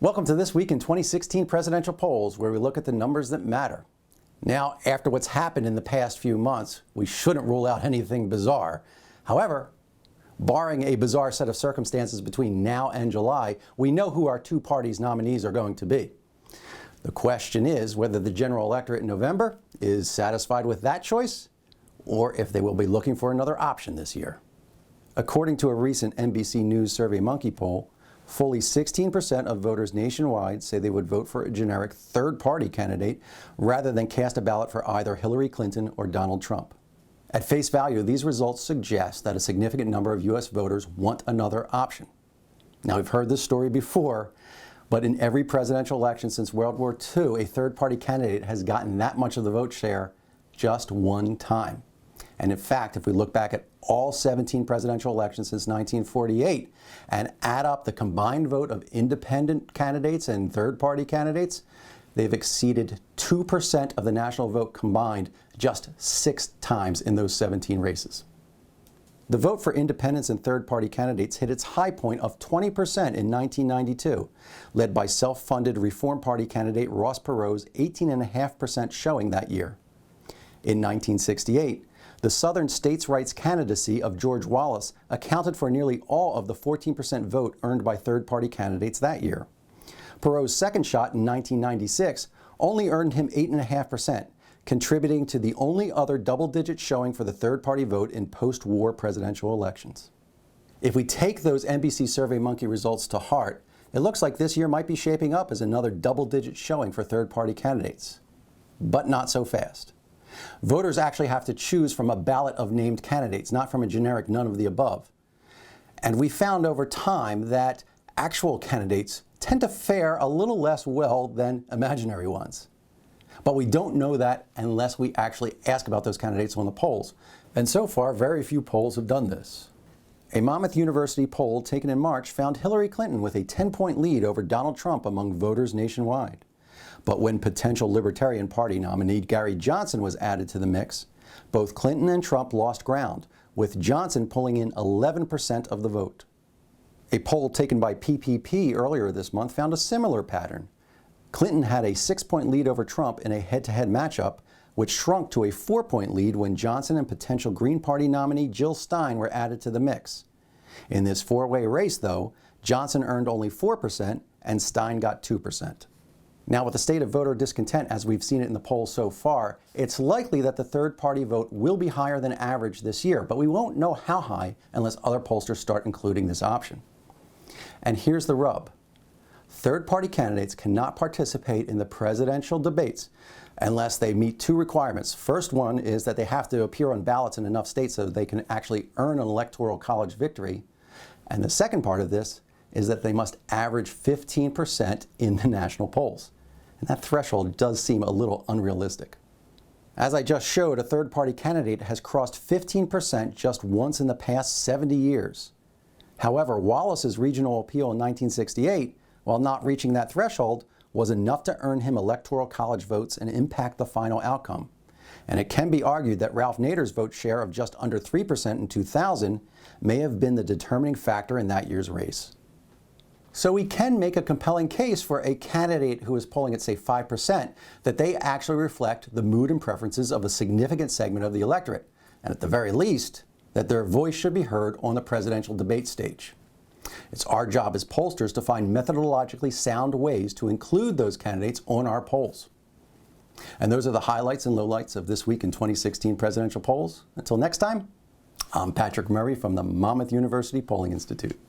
Welcome to This Week in 2016 Presidential Polls, where we look at the numbers that matter. Now, after what's happened in the past few months, we shouldn't rule out anything bizarre. However, barring a bizarre set of circumstances between now and July, we know who our two parties' nominees are going to be. The question is whether the general electorate in November is satisfied with that choice, or if they will be looking for another option this year. According to a recent NBC News SurveyMonkey poll, fully 16% of voters nationwide say they would vote for a generic third-party candidate rather than cast a ballot for either Hillary Clinton or Donald Trump. At face value, these results suggest that a significant number of U.S. voters want another option. Now, we've heard this story before, but in every presidential election since World War II, a third-party candidate has gotten that much of the vote share just one time. And in fact, if we look back at all 17 presidential elections since 1948 and add up the combined vote of independent candidates and third-party candidates, they've exceeded 2% of the national vote combined just 6 times in those 17 races. The vote for independents and third-party candidates hit its high point of 20% in 1992, led by self-funded Reform Party candidate Ross Perot's 18.5% showing that year. In 1968, the Southern states' rights candidacy of George Wallace accounted for nearly all of the 14% vote earned by third-party candidates that year. Perot's second shot in 1996 only earned him 8.5%, contributing to the only other double-digit showing for the third-party vote in post-war presidential elections. If we take those NBC SurveyMonkey results to heart, it looks like this year might be shaping up as another double-digit showing for third-party candidates. But not so fast. Voters actually have to choose from a ballot of named candidates, not from a generic none of the above. And we found over time that actual candidates tend to fare a little less well than imaginary ones. But we don't know that unless we actually ask about those candidates on the polls. And so far, very few polls have done this. A Monmouth University poll taken in March found Hillary Clinton with a 10-point lead over Donald Trump among voters nationwide. But when potential Libertarian Party nominee Gary Johnson was added to the mix, both Clinton and Trump lost ground, with Johnson pulling in 11% of the vote. A poll taken by PPP earlier this month found a similar pattern. Clinton had a 6-point lead over Trump in a head-to-head matchup, which shrunk to a 4-point lead when Johnson and potential Green Party nominee Jill Stein were added to the mix. In this four-way race, though, Johnson earned only 4% and Stein got 2%. Now, with the state of voter discontent as we've seen it in the polls so far, it's likely that the third-party vote will be higher than average this year, but we won't know how high unless other pollsters start including this option. And here's the rub. Third-party candidates cannot participate in the presidential debates unless they meet two requirements. First one is that they have to appear on ballots in enough states so that they can actually earn an electoral college victory. And the second part of this is that they must average 15% in the national polls. And that threshold does seem a little unrealistic. As I just showed, a third-party candidate has crossed 15% just once in the past 70 years. However, Wallace's regional appeal in 1968, while not reaching that threshold, was enough to earn him electoral college votes and impact the final outcome. And it can be argued that Ralph Nader's vote share of just under 3% in 2000 may have been the determining factor in that year's race. So we can make a compelling case for a candidate who is polling at, say, 5%, that they actually reflect the mood and preferences of a significant segment of the electorate, and at the very least, that their voice should be heard on the presidential debate stage. It's our job as pollsters to find methodologically sound ways to include those candidates on our polls. And those are the highlights and lowlights of This Week in 2016 presidential polls. Until next time, I'm Patrick Murray from the Monmouth University Polling Institute.